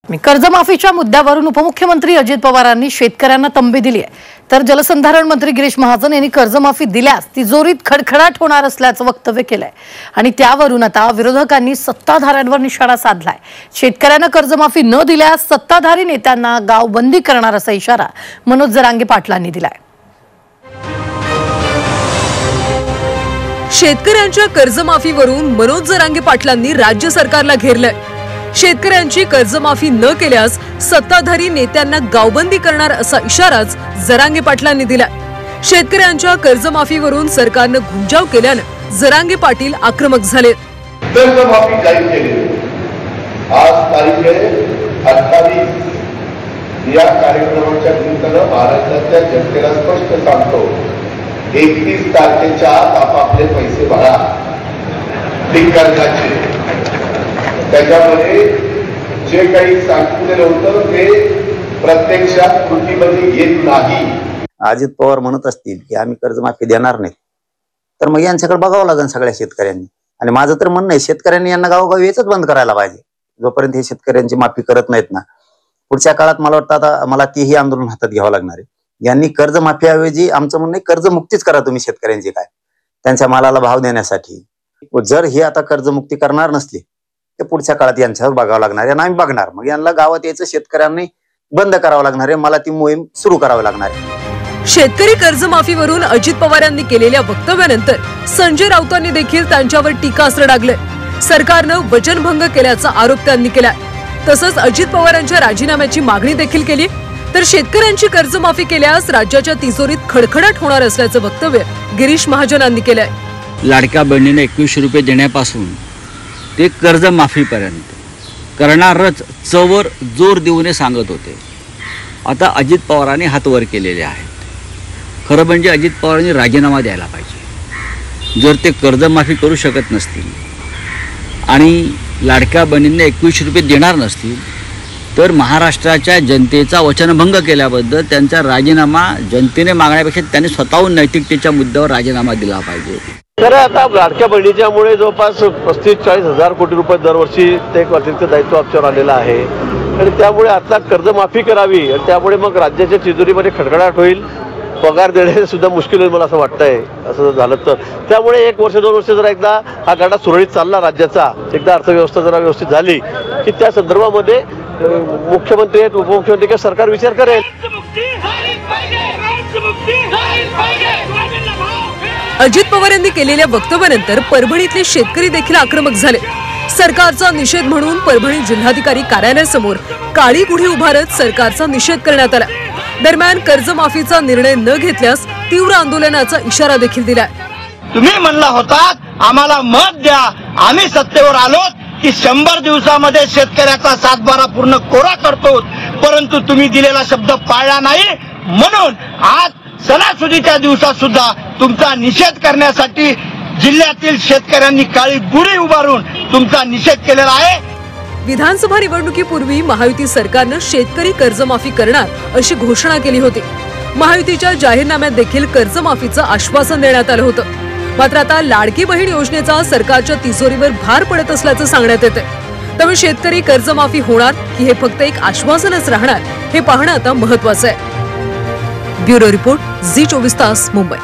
कर्जमाफीच्या मुद्द्यावरून उपमुख्यमंत्री अजित पवारांनी शेतकऱ्यांना तंबी दिली आहे, तर जलसंधारण मंत्री गिरीश महाजन यांनी कर्जमाफी दिल्यास तिजोरीत खडखडाट होणार असल्याचं वक्तव्य केलंय आणि त्यावरून आता विरोधकांनी सत्ताधाऱ्यांवर निशाणा साधलाय। शेतकऱ्यांना कर्जमाफी न दिल्यास सत्ताधारी नेत्यांना गावबंदी करणार असा इशारा मनोज जरांगे पाटलांनी दिलाय। शेतकऱ्यांच्या कर्जमाफीवरून मनोज जरांगे पाटलांनी राज्य सरकारला घेरलंय। शेतकऱ्यांची कर्जमाफी न केल्यास सत्ताधारी नेत्यांना गावबंदी करणार असा इशाराच जरांगे पाटलांनी दिला। शेतकऱ्यांच्या कर्जमाफीवरून सरकारने घुमजाव केल्याने जरांगे पाटील आक्रमक झाले। कर्जमाफी जाहीर केली, आज तारीख आहे 28। या कार्यक्रमाच्या निमित्तानं महाराष्ट्रातल्या जनतेला स्पष्ट सांगतो, 31 तारखेच्या आत आपापले पैसे भरा ते कर्जाचे। त्याच्यामध्ये जे काही सांगितलेलं होतं ते प्रत्यक्षात कृतीमध्ये येत नाही। अजित पवार म्हणत असतील की आम्ही कर्जमाफी देणार नाही, तर मग यांच्याकडे बघावं लागेल सगळ्या शेतकऱ्यांनी। आणि माझं तर म्हणणं आहे, शेतकऱ्यांनी यांना गावोगावी याच बंद करायला पाहिजे। जोपर्यंत हे शेतकऱ्यांची माफी करत नाहीत ना, पुढच्या काळात मला वाटतं आता मला तेही आंदोलन हातात घ्यावं लागणार आहे। यांनी कर्जमाफीऐवजी आमचं म्हणणं आहे कर्जमुक्तीच करा तुम्ही शेतकऱ्यांची, काय त्यांच्या मालाला भाव देण्यासाठी। जर हे आता कर्जमुक्ती करणार नसली ते पुढच्या काळात यांच्यावर बघावं लागणार आहे आणि आम्ही बघणार, मग यांना गावात यायचं शेतकऱ्यांनी बंद करावं लागणार आहे। मला ती मोहीम सुरू करावी लागणार आहे। शेतकरी कर्जमाफीवरून अजित पवार यांनी केलेल्या वक्तव्यानंतर संजय राऊतांनी देखील त्यांच्यावर टीकास्त्र डागले। सरकारनं वचनभंग केल्याचा आरोप त्यांनी केला। तसंच अजित पवारांच्या राजीनाम्याची मागणी देखील केली, तर शेतकऱ्यांची कर्जमाफी केल्यास राज्याच्या तिजोरीत खडखडाट होणार असल्याचं वक्तव्य गिरीश महाजनांनी केलंय। लाडक्या बहिणीने 21 रुपये देण्यापासून ते कर्जमाफीपर्यंत करणारच चवर जोर देऊन सांगत होते। आता अजित पवारांनी हात वर केलेले आहेत। खरं म्हणजे अजित पवारांनी राजीनामा द्यायला पाहिजे। जर ते कर्जमाफी करू शकत नसतील आणि लाडक्या बहिणींना 21 रुपये देणार नसतील, तर महाराष्ट्राच्या जनतेचा वचनभंग केल्याबद्दल त्यांचा राजीनामा जनतेने मागण्यापेक्षा त्यांनी स्वतःहून नैतिकतेच्या मुद्द्यावर राजीनामा दिला पाहिजे। तर आता लाडक्या बहिणीच्यामुळे जवळपास 35-40 हजार कोटी रुपये दरवर्षी ते एक अतिरिक्त दायित्व आमच्यावर आलेलं आहे आणि त्यामुळे आता कर्जमाफी करावी आणि त्यामुळे मग राज्याच्या तिजोरीमध्ये खडखडाट होईल। पगार देणे सुद्धा मुश्किल होईल मला असं वाटतंय, असं झालं तर। त्यामुळे 1 वर्ष 2 वर्ष जर एकदा हा गाडा सुरळीत चालला राज्याचा, एकदा अर्थव्यवस्था जरा व्यवस्थित झाली की त्या संदर्भामध्ये मुख्यमंत्री आहेत, उपमुख्यमंत्री किंवा सरकार विचार करेल। अजित पवार यांनी केलेल्या वक्तव्यानंतर परभणीतले शेतकरी देखील आक्रमक झाले। सरकारचा निषेध म्हणून परभणी जिल्हाधिकारी कार्यालयासमोर काळी गुढी उभारत सरकारचा निषेध करण्यात आला। दरम्यान कर्जमाफीचा निर्णय न घेतल्यास तीव्र आंदोलनाचा इशारा देखील दिलाय। तुम्ही म्हणला होता आम्हाला मत द्या, आम्ही सत्तेवर आलो की 100 दिवसामध्ये शेतकऱ्याचा 7/12 पूर्ण कोरा करतो, परंतु तुम्ही दिलेला शब्द पाळला नाही। म्हणून आज सणासुदीच्या दिवसात सुद्धा तुमचा निषेध करण्यासाठी जिल्ह्यातील शेतकऱ्यांनी काळी गुढी उभारून तुमचा निषेध केलेला आहे। विधानसभा निवडणुकीपूर्वी महायुती सरकारनं शेतकरी कर्जमाफी करणार अशी घोषणा केली होती। महायुतीच्या जाहीरनाम्यात देखील कर्जमाफीचं आश्वासन देण्यात आलं होतं। मात्र आता लाडकी बहीण योजनेचा सरकारच्या तिजोरीवर भार पडत असल्याचं सांगण्यात येतंय। त्यामुळे शेतकरी कर्जमाफी होणार की हे फक्त एक आश्वासनच राहणार हे पाहणं आता महत्त्वाचं आहे। ब्युरो रिपोर्ट, झी 24 तास, मुंबई।